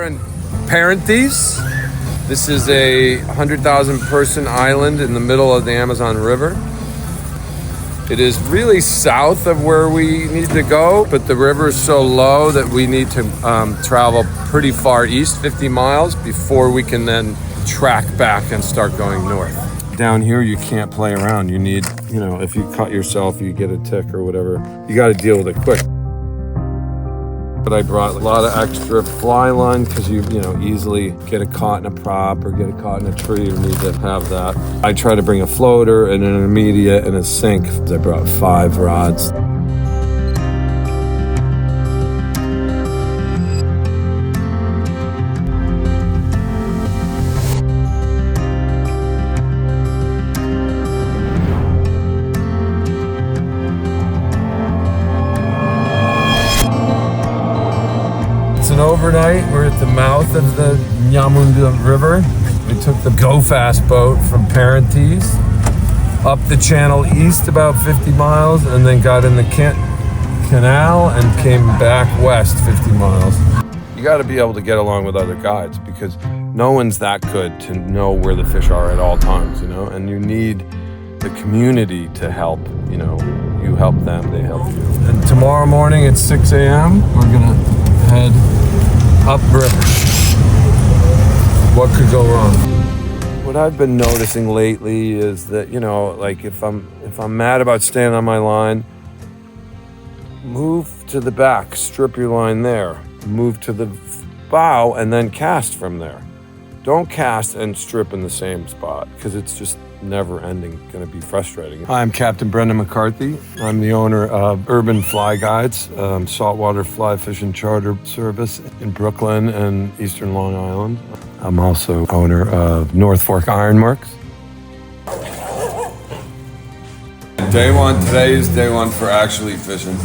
in Parentheses. This is a 100,000 person island in the middle of the Amazon River. It is really south of where we need to go, but the river is so low that we need to travel pretty far east, 50 miles, before we can then track back and start going north. Down here, you can't play around. You need, if you cut yourself, you get a tick or whatever, you got to deal with it quick. But I brought a lot of extra fly line because you easily get it caught in a prop or get it caught in a tree. You need to have that. I try to bring a floater and an intermediate and a sink. I brought 5 rods. Overnight, we're at the mouth of the Nyamunda River. We took the Go Fast boat from Parentheses up the channel east about 50 miles and then got in the canal and came back west 50 miles. You got to be able to get along with other guides because no one's that good to know where the fish are at all times, and you need the community to help. You help them, they help you. And tomorrow morning at 6 a.m., we're gonna head upriver. What could go wrong? What I've been noticing lately is that, if I'm mad about staying on my line, move to the back, strip your line there, move to the bow, and then cast from there. Don't cast and strip in the same spot because it's just never ending, going to be frustrating. Hi, I'm Captain Brendan McCarthy. I'm the owner of Urban Fly Guides, saltwater fly fishing charter service in Brooklyn and Eastern Long Island. I'm also owner of North Fork Ironworks. Today is day one for actually fishing.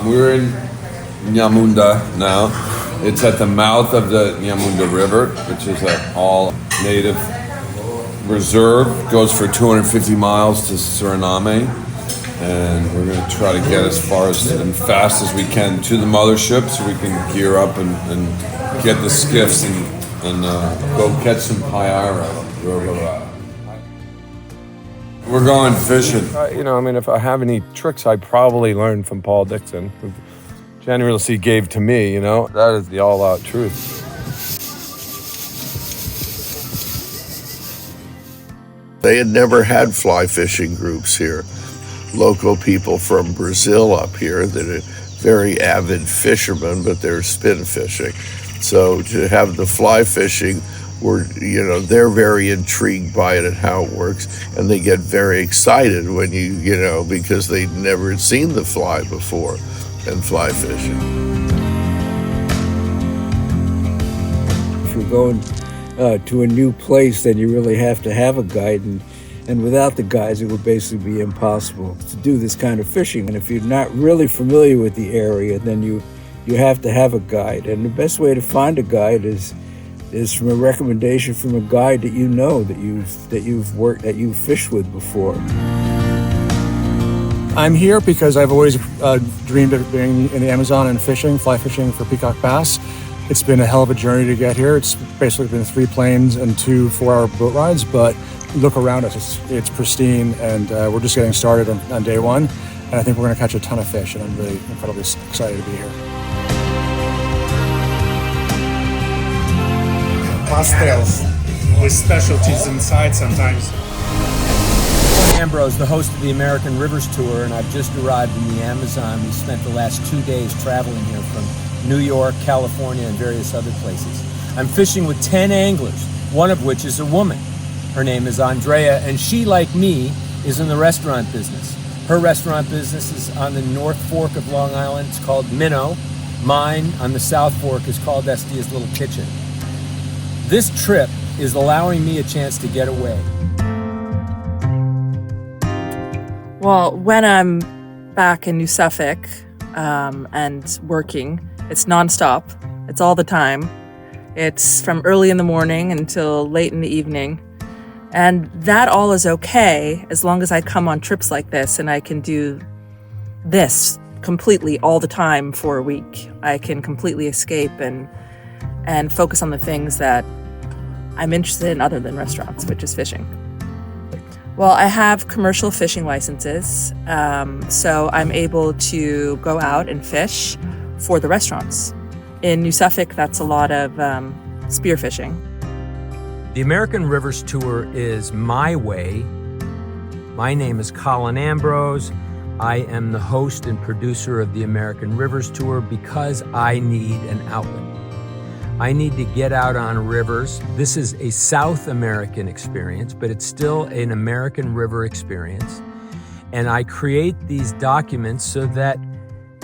We're in Nyamunda now. It's at the mouth of the Nyamunda River, which is an all-native reserve. Goes for 250 miles to Suriname, and we're going to try to get as far and fast as we can to the mothership so we can gear up and get the skiffs and go catch some payara. We're going fishing. If I have any tricks, I probably learned from Paul Dixon, who generously gave to me, That is the all-out truth. They had never had fly fishing groups here. Local people from Brazil up here that are very avid fishermen, but they're spin fishing. So to have the fly fishing, they're very intrigued by it and how it works, and they get very excited when because they'd never seen the fly before and fly fishing. If you're going to a new place, then you really have to have a guide, and without the guides, it would basically be impossible to do this kind of fishing. And if you're not really familiar with the area, then you have to have a guide. And the best way to find a guide is from a recommendation from a guide that you've fished with before. I'm here because I've always dreamed of being in the Amazon and fly fishing for peacock bass. It's been a hell of a journey to get here. It's basically been 3 planes and 2 4-hour boat rides, but look around us, it's pristine, and we're just getting started on day one, and I think we're going to catch a ton of fish, and I'm really incredibly excited to be here. Pastels with specialties inside sometimes. Ambrose, the host of the American Rivers Tour, and I've just arrived in the Amazon. We spent the last 2 days traveling here from New York, California, and various other places. I'm fishing with 10 anglers, one of which is a woman. Her name is Andrea, and she, like me, is in the restaurant business. Her restaurant business is on the North Fork of Long Island. It's called Minnow. Mine on the South Fork is called Estia's Little Kitchen. This trip is allowing me a chance to get away. Well, when I'm back in New Suffolk and working, it's nonstop. It's all the time. It's from early in the morning until late in the evening. And that all is okay as long as I come on trips like this and I can do this completely all the time for a week. I can completely escape and and focus on the things that I'm interested in other than restaurants, which is fishing. Well, I have commercial fishing licenses, so I'm able to go out and fish for the restaurants. In New Suffolk, that's a lot of spearfishing. The American Rivers Tour is my way. My name is Colin Ambrose. I am the host and producer of the American Rivers Tour because I need an outlet. I need to get out on rivers. This is a South American experience, but it's still an American river experience. And I create these documents so that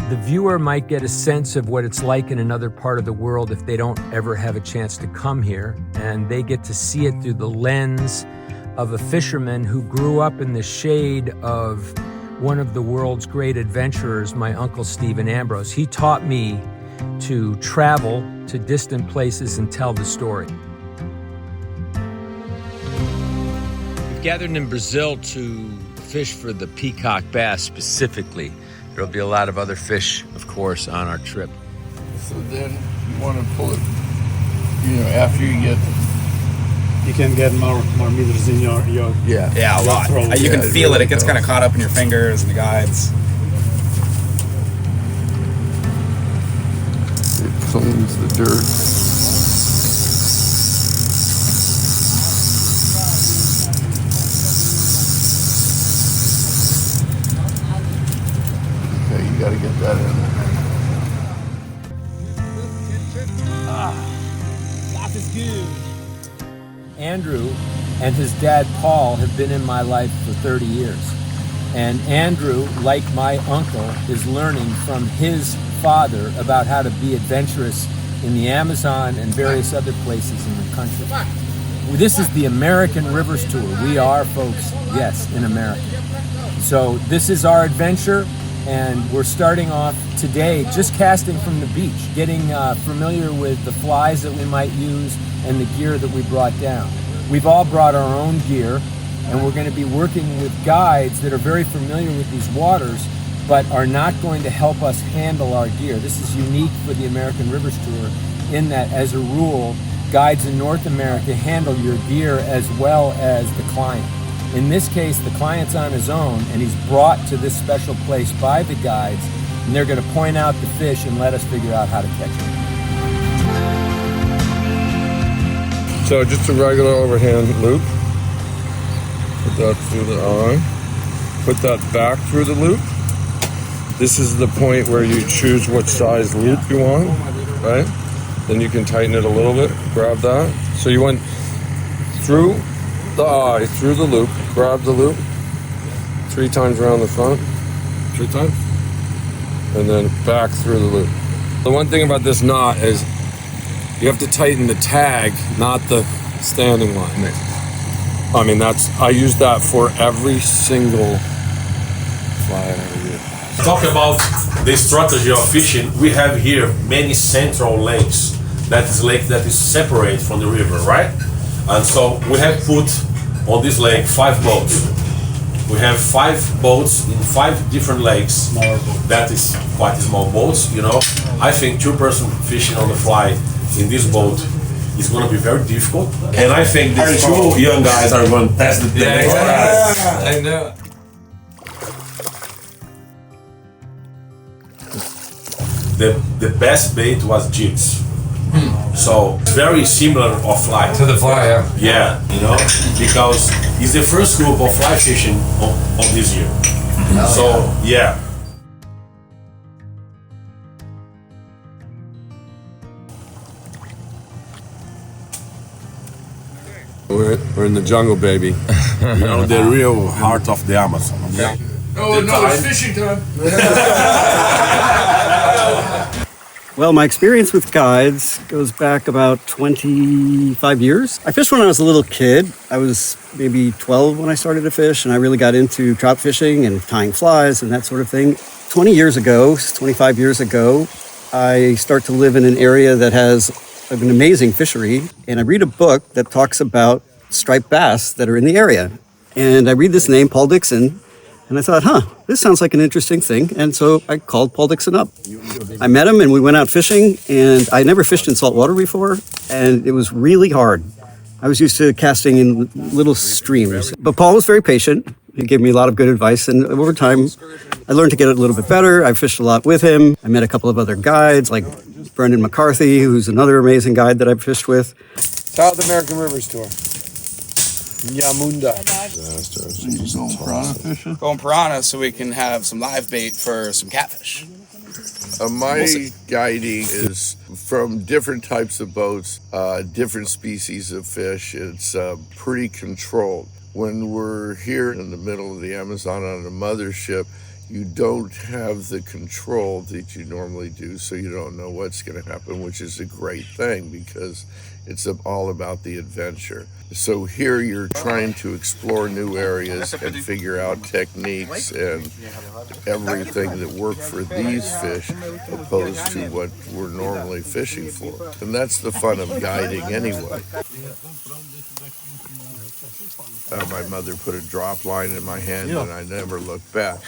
the viewer might get a sense of what it's like in another part of the world if they don't ever have a chance to come here. And they get to see it through the lens of a fisherman who grew up in the shade of one of the world's great adventurers, my uncle Stephen Ambrose. He taught me to travel to distant places and tell the story. We've gathered in Brazil to fish for the peacock bass specifically. There'll be a lot of other fish, of course, on our trip. So then you want to pull it, after you get... You can get more meters in your Yeah, a lot. throat. You can Yeah, feel really it. It gets go. kind of caught up in your fingers and the guides. It cleans the dirt. Okay, you got to get that in there. Life is good. Andrew and his dad Paul have been in my life for 30 years. And Andrew, like my uncle, is learning from his father about how to be adventurous in the Amazon and various other places in the country. This is the American Rivers Tour. We are, folks, yes, in America. So this is our adventure, and we're starting off today just casting from the beach, getting familiar with the flies that we might use and the gear that we brought down. We've all brought our own gear, and we're going to be working with guides that are very familiar with these waters, but are not going to help us handle our gear. This is unique for the American Rivers Tour in that, as a rule, guides in North America handle your gear as well as the client. In this case, the client's on his own, and he's brought to this special place by the guides, and they're going to point out the fish and let us figure out how to catch them. So just a regular overhand loop. Put that through the eye. Put that back through the loop. This is the point where you choose what size loop you want, right? Then you can tighten it a little bit, grab that. So you went through the eye, through the loop, grab the loop, 3 times around the front, 3 times, and then back through the loop. The one thing about this knot is you have to tighten the tag, not the standing line. I mean, I use that for every single fly I ever use. Talk about the strategy of fishing. We have here many central lakes. That is lake that is separate from the river, right? And so we have put on this lake 5 boats. We have 5 boats in 5 different lakes. Smaller boat. That is quite small boats, I think 2-person fishing on the fly in this boat is going to be very difficult. And I think these 2 young guys are going to test the next guys. I know. The best bait was jigs. So very similar of fly. To the fly, yeah. Yeah, because it's the first group of fly fishing of this year. So yeah. We're in the jungle, baby. The real heart of the Amazon. Okay? Oh, no, it's fishing time. Well, my experience with guides goes back about 25 years. I fished when I was a little kid. I was maybe 12 when I started to fish, and I really got into trout fishing and tying flies and that sort of thing. 25 years ago, I start to live in an area that has an amazing fishery, and I read a book that talks about striped bass that are in the area. And I read this name, Paul Dixon, And I thought, this sounds like an interesting thing. And so I called Paul Dixon up. I met him and we went out fishing, and I never fished in salt water before, and it was really hard. I was used to casting in little streams. But Paul was very patient. He gave me a lot of good advice, and over time, I learned to get it a little bit better. I fished a lot with him. I met a couple of other guides, like Brendan McCarthy, who's another amazing guide that I've fished with. South American Rivers Tour. Yamunda. Going piranha so we can have some live bait for some catfish. My guiding is from different types of boats, different species of fish. It's pretty controlled. When we're here in the middle of the Amazon on a mothership, you don't have the control that you normally do, so you don't know what's going to happen, which is a great thing because it's all about the adventure. So here you're trying to explore new areas and figure out techniques and everything that work for these fish opposed to what we're normally fishing for. And that's the fun of guiding anyway. My mother put a drop line in my hand and I never looked back.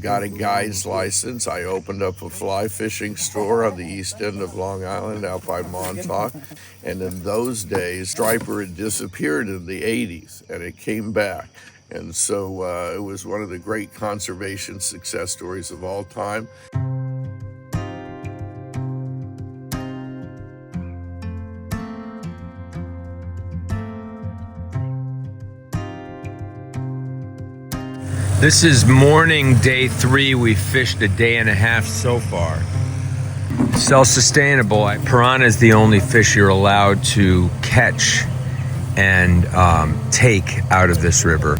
Got a guide's license. I opened up a fly fishing store on the east end of Long Island out by Montauk. And in those days, striper had disappeared in the 80s and it came back. And so it was one of the great conservation success stories of all time. This is morning day 3. We fished a day and a half so far. Self-sustainable. Piranha is the only fish you're allowed to catch and take out of this river,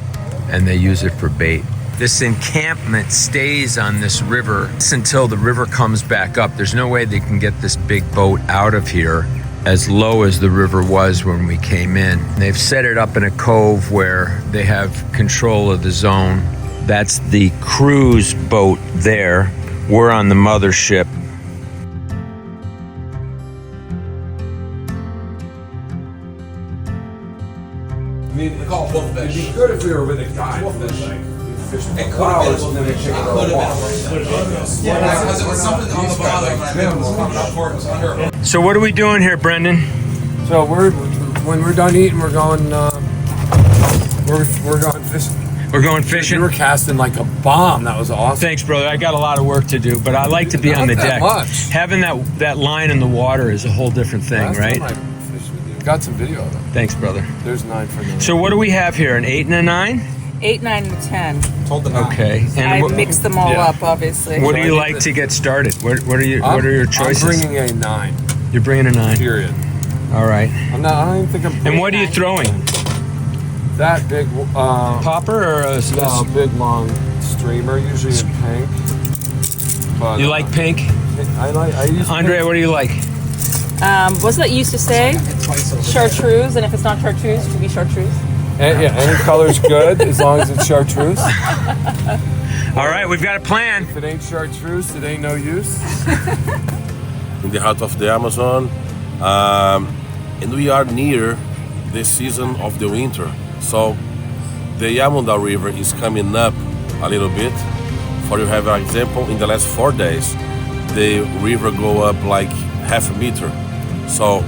and they use it for bait. This encampment stays on this river until the river comes back up. There's no way they can get this big boat out of here as low as the river was when we came in. They've set it up in a cove where they have control of the zone. That's the cruise boat there. We're on the mothership. I mean, it'd be good if we were with a guide. It could have been. Then they take it all off. Yeah, because it was something on the bottom when I was coming up for it was under. So what are we doing here, Brendan? So when we're done eating, we're going fishing. We're going fishing. You were casting like a bomb. That was awesome. Thanks, brother. I got a lot of work to do, but I like to be on the deck. Much. Having that line in the water is a whole different thing, right? Got some video of it. Thanks, brother. There's 9 for 9. So what do we have here? An 8 and a 9? 8, 9, and 10. Told the 9. Okay. I mixed them all up, obviously. What do you like to get started? What are your choices? I'm bringing a 9. You're bringing a 9. Period. All right. I don't even think I'm. And what are you throwing? That big popper or a big long streamer, usually in pink. But, you like pink? I use Andre, pink. what do you like? What's that you used to say? Chartreuse, and if it's not chartreuse, it could be chartreuse. Any color's good as long as it's chartreuse. All right, we've got a plan. If it ain't chartreuse, it ain't no use. In the heart of the Amazon, and we are near the season of the winter. So the Yamunda River is coming up a little bit. For you have an example, in the last 4 days, the river go up like half a meter. So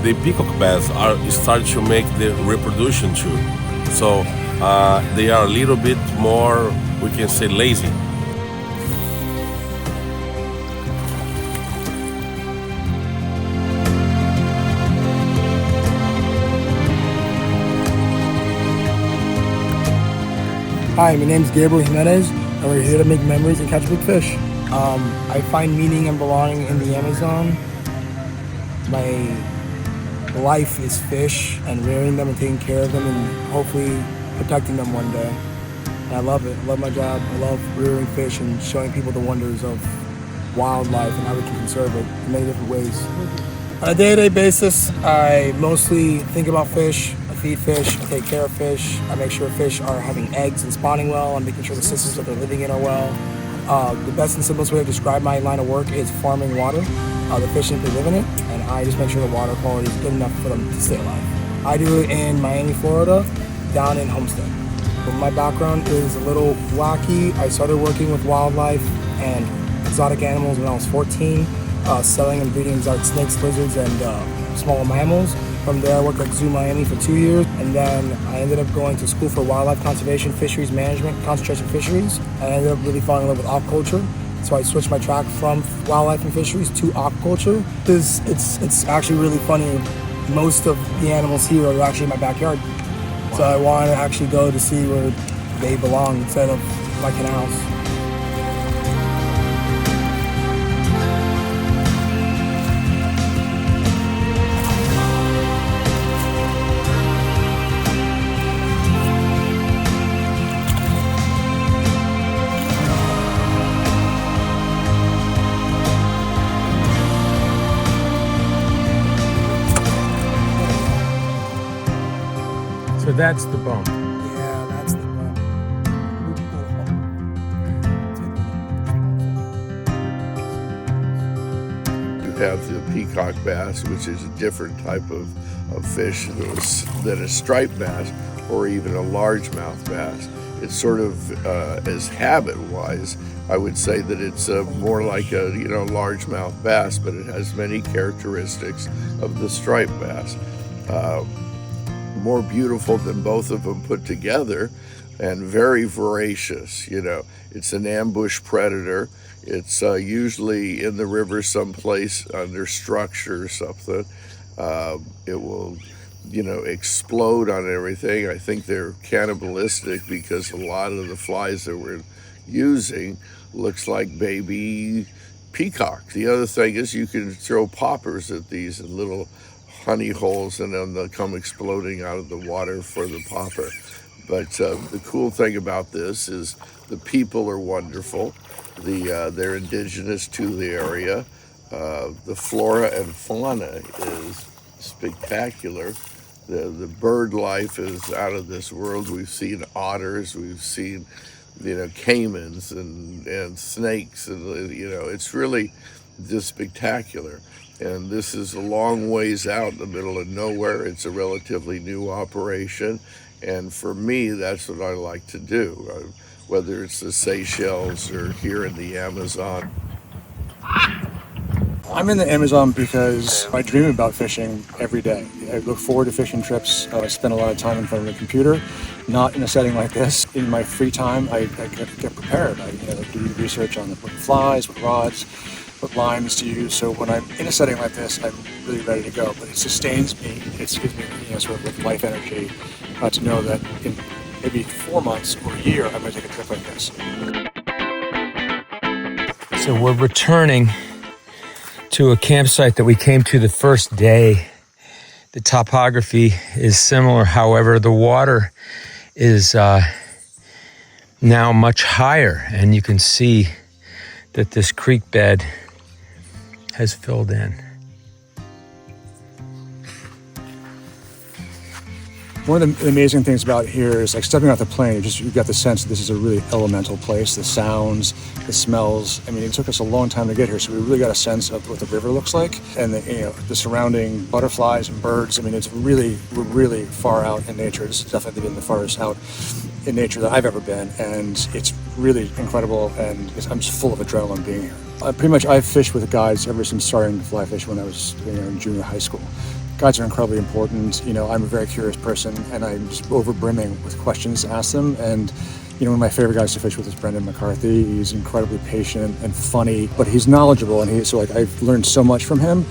the peacock bass are start to make the reproduction too. So they are a little bit more, we can say, lazy. Hi, my name is Gabriel Jimenez, and we're here to make memories and catch big fish. I find meaning and belonging in the Amazon. My life is fish and rearing them and taking care of them and hopefully protecting them one day. And I love it. I love my job. I love rearing fish and showing people the wonders of wildlife and how we can conserve it in many different ways. On a day-to-day basis, I mostly think about fish. I feed fish, I take care of fish, I make sure fish are having eggs and spawning well, I'm making sure the systems that they're living in are well. The best and simplest way to describe my line of work is farming water. The fish simply live in it, and I just make sure the water quality is good enough for them to stay alive. I do it in Miami, Florida, down in Homestead. But my background is a little wacky. I started working with wildlife and exotic animals when I was 14, selling and breeding exotic snakes, lizards, and smaller mammals. From there, I worked at Zoo Miami for 2 years, and then I ended up going to school for wildlife conservation, fisheries management, concentration fisheries. I ended up really falling in love with aquaculture, so I switched my track from wildlife and fisheries to aquaculture. It's actually really funny. Most of the animals here are actually in my backyard, so I want to actually go to see where they belong instead of my canals. So that's the bump. Yeah, that's the one. You have the peacock bass, which is a different type of fish than a striped bass or even a largemouth bass. It's sort of, as habit-wise, I would say that it's more like a largemouth bass, but it has many characteristics of the striped bass. More beautiful than both of them put together, and very voracious. It's an ambush predator. It's usually in the river someplace under structure or something. It will explode on everything. I think they're cannibalistic because a lot of the flies that we're using looks like baby peacock. The other thing is you can throw poppers at these in little honey holes, and then they'll come exploding out of the water for the popper. But the cool thing about this is the people are wonderful. They're indigenous to the area. The flora and fauna is spectacular. The bird life is out of this world. We've seen otters, we've seen caimans and snakes, and it's really just spectacular. And this is a long ways out in the middle of nowhere. It's a relatively new operation. And for me, that's what I like to do, whether it's the Seychelles or here in the Amazon. I'm in the Amazon because I dream about fishing every day. I look forward to fishing trips. I spend a lot of time in front of the computer, not in a setting like this. In my free time, I get prepared. I do research on what flies, what rods, what lines to use. So when I'm in a setting like this, I'm really ready to go. But it sustains me. It gives me sort of with life energy to know that in maybe 4 months or a year, I'm going to take a trip like this. So we're returning to a campsite that we came to the first day. The topography is similar, however, the water is now much higher, and you can see that this creek bed has filled in. One of the amazing things about here is like stepping off the plane, you've got the sense that this is a really elemental place. The sounds, the smells. I mean, it took us a long time to get here, so we really got a sense of what the river looks like and the surrounding butterflies and birds. I mean, we're really far out in nature. It's definitely been the farthest out in nature that I've ever been, and it's really incredible, and I'm just full of adrenaline being here. I've fished with guides ever since starting to fly fish when I was in junior high school. Guides are incredibly important. I'm a very curious person, and I'm just over-brimming with questions to ask them. And one of my favorite guys to fish with is Brendan McCarthy. He's incredibly patient and funny, but he's knowledgeable, and I've learned so much from him.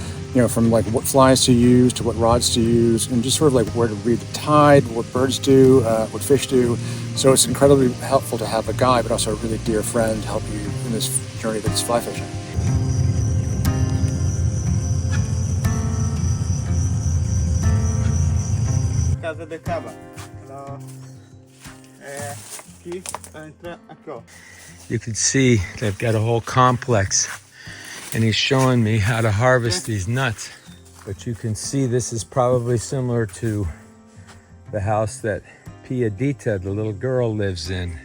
From like what flies to use to what rods to use, and just sort of like where to read the tide, what birds do, what fish do. So it's incredibly helpful to have a guide, but also a really dear friend to help you in this journey that's fly fishing. Casa de Caba. Aqui entra aqui. You can see they've got a whole complex, and he's showing me how to harvest these nuts. But you can see this is probably similar to the house that Pia Dita, the little girl, lives in.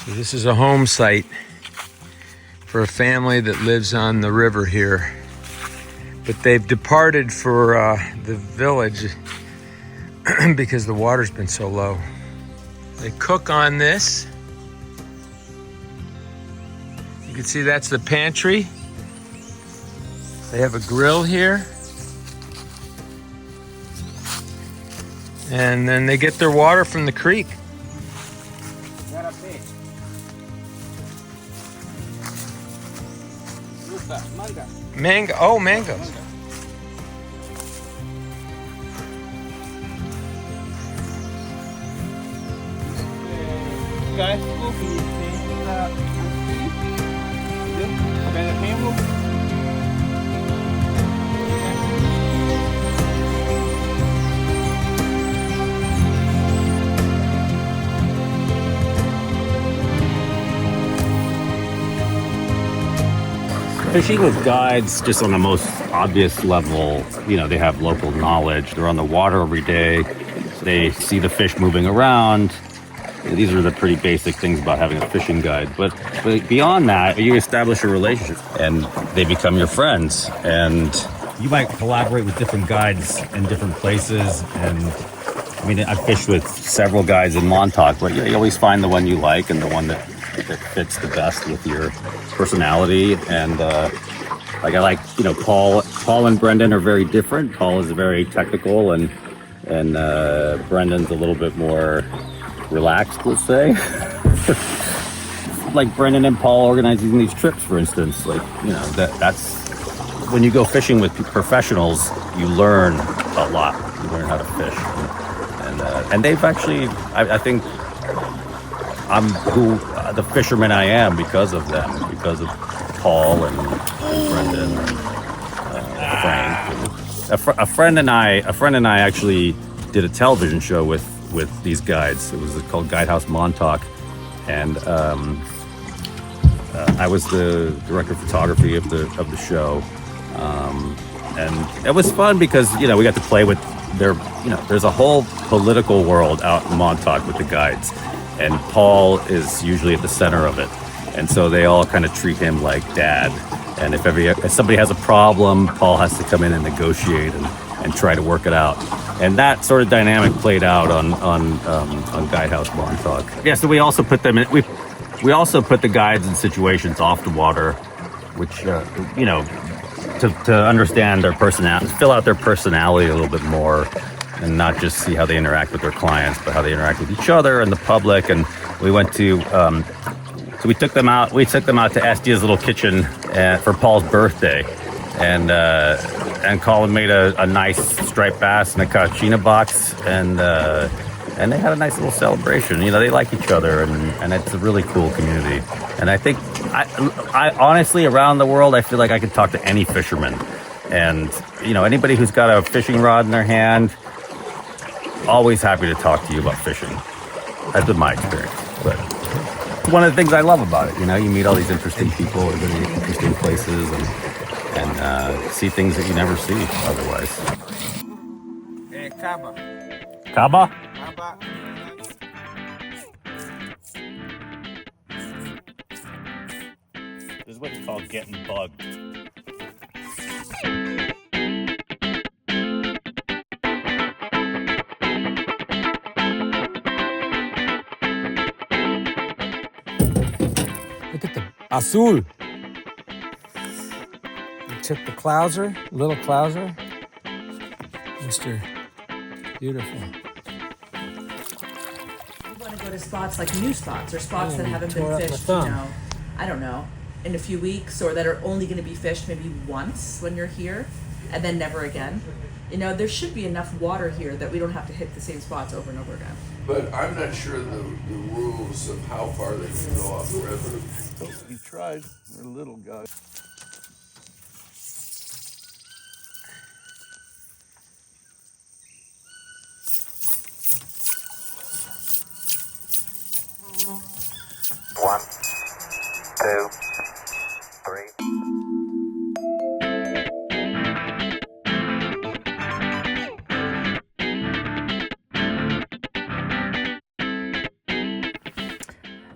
So this is a home site for a family that lives on the river here. But they've departed for the village because the water's been so low. They cook on this. You can see that's the pantry. They have a grill here. And then they get their water from the creek. Mango. Oh, mangoes. Guys, Fishing with guides, just on the most obvious level, you know, they have local knowledge. They're on the water every day. They see the fish moving around. These are the pretty basic things about having a fishing guide. But beyond that, you establish a relationship and they become your friends. And you might collaborate with different guides in different places. And I mean, I've fished with several guides in Montauk, but you always find the one you like and the one that fits the best with your personality. And I like, you know, Paul and Brendan are very different. Paul is very technical and Brendan's a little bit more relaxed, let's say. Like Brendan and Paul organizing these trips, for instance, like, you know, that's when you go fishing with professionals, you learn a lot. You learn how to fish. And they've actually, I think I'm the fisherman I am because of them, because of Paul and Brendan and Frank. A friend and I actually did a television show with these guides. It was called Guidehouse Montauk, and I was the director of photography of the show, and it was fun because, you know, we got to play with there's a whole political world out in Montauk with the guides, and Paul is usually at the center of it, and so they all kind of treat him like dad. And if somebody has a problem, Paul has to come in and negotiate and try to work it out. And that sort of dynamic played out on Guidehouse Montauk. Yeah, so we also put them in. We also put the guides in situations off the water, which you know, to understand their personality, fill out their personality a little bit more, and not just see how they interact with their clients, but how they interact with each other and the public. And we went to. So we took them out. We took them out to Estia's little kitchen for Paul's birthday, and Colin made a nice striped bass in a Kachina box, and they had a nice little celebration. You know, they like each other, and it's a really cool community. And I think, I honestly, around the world, I feel like I could talk to any fisherman, and you know, anybody who's got a fishing rod in their hand, always happy to talk to you about fishing. That's been my experience, but. One of the things I love about it, you know, you meet all these interesting people in really interesting places and see things that you never see otherwise. Caba. Caba? Caba. This is what it's called getting bugged. Look at the azul. We took the clouser, little clouser. Mr. Beautiful. You want to go to spots like new spots or spots that haven't been fished, you know, I don't know, in a few weeks, or that are only going to be fished maybe once when you're here and then never again. You know, there should be enough water here that we don't have to hit the same spots over and over again. But I'm not sure the rules of how far they can go off the river. We tried. We're little guys. One, two, three.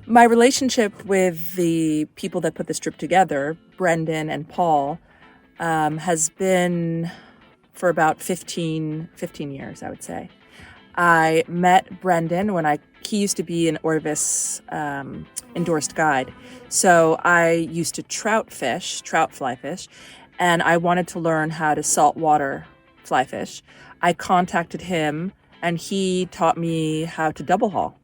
My relationship with the people that put this trip together, Brendan and Paul, has been for about 15 years, I would say. I met Brendan when he used to be an Orvis endorsed guide. So I used to trout fly fish, and I wanted to learn how to saltwater fly fish. I contacted him and he taught me how to double haul.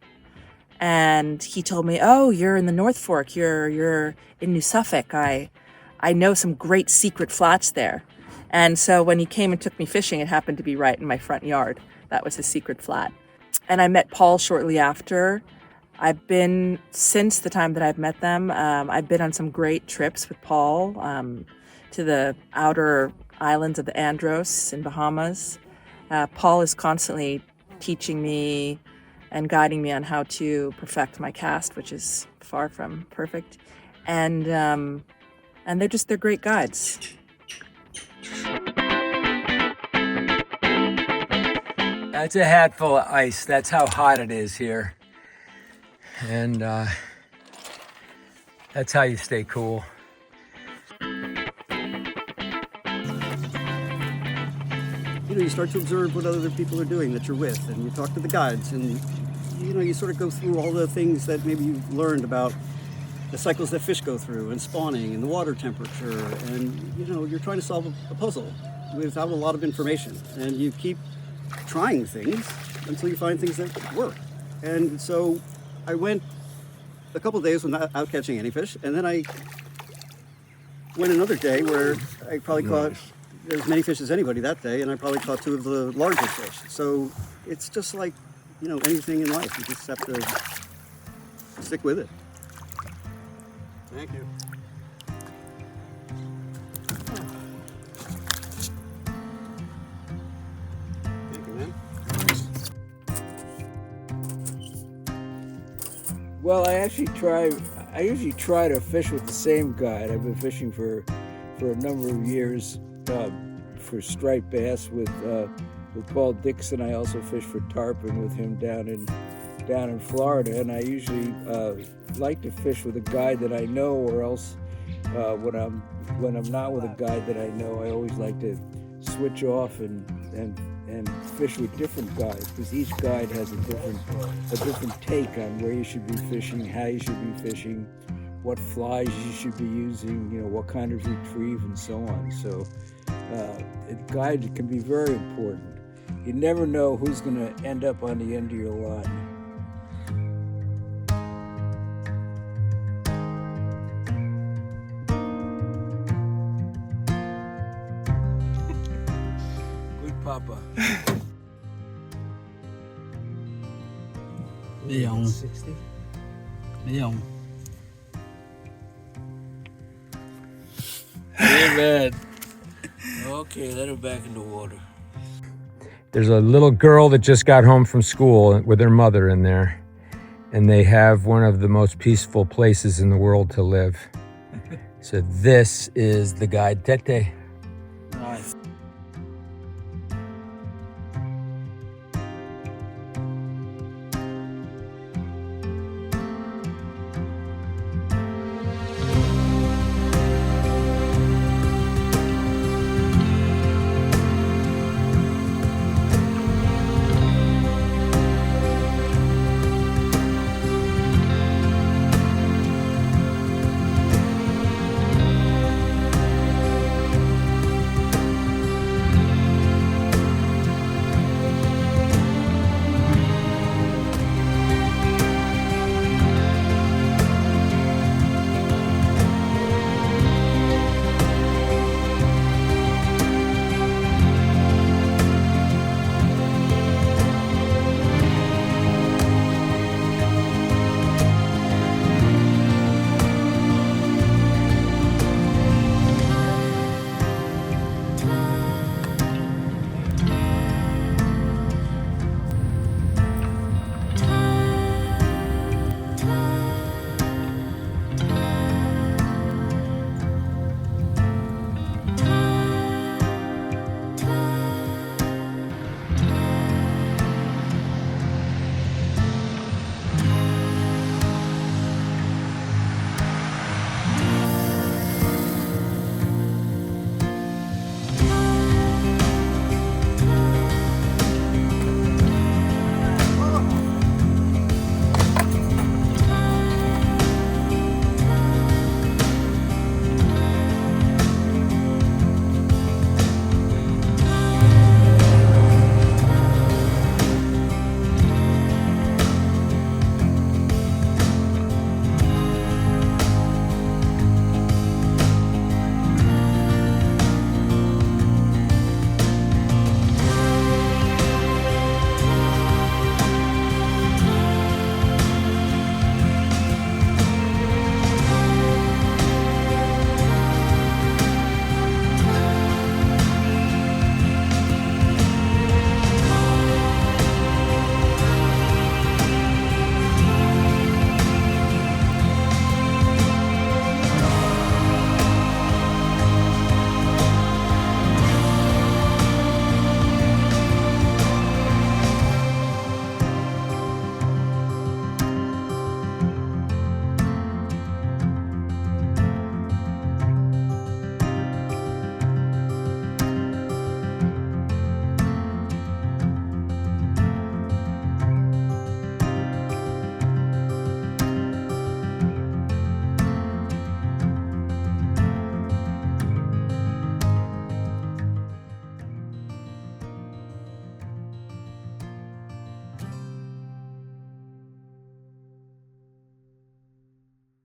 And he told me, "Oh, you're in the North Fork. You're in New Suffolk. I know some great secret flats there." And so when he came and took me fishing, it happened to be right in my front yard. That was his secret flat. And I met Paul shortly after. Since the time that I've met them, I've been on some great trips with Paul to the outer islands of the Andros in Bahamas. Paul is constantly teaching me and guiding me on how to perfect my cast, which is far from perfect. And they're great guides. That's a hat full of ice. That's how hot it is here. And that's how you stay cool. You start to observe what other people are doing that you're with, and you talk to the guides, and you sort of go through all the things that maybe you've learned about the cycles that fish go through, and spawning, and the water temperature, and you're trying to solve a puzzle without a lot of information, and you keep trying things until you find things that work. And so I went a couple of days without out catching any fish, and then I went another day where I probably caught as many fish as anybody that day, and I probably caught 2 of the larger fish. So it's just like, anything in life. You just have to stick with it. Thank you. Thank you, man. Well, I usually try to fish with the same guide. I've been fishing for a number of years for striped bass with Paul Dixon. I also fish for tarpon with him down in Florida, and I usually like to fish with a guide that I know, or else when I'm not with a guide that I know, I always like to switch off and fish with different guides, because each guide has a different take on where you should be fishing, how you should be fishing, what flies you should be using, what kind of retrieve, and so on. So guide can be very important. You never know who's going to end up on the end of your line. Good papa. Leon. 60? Leon. Hey, man. Okay, let him back in the water. There's a little girl that just got home from school with her mother in there, and they have one of the most peaceful places in the world to live. So this is the guide Tete.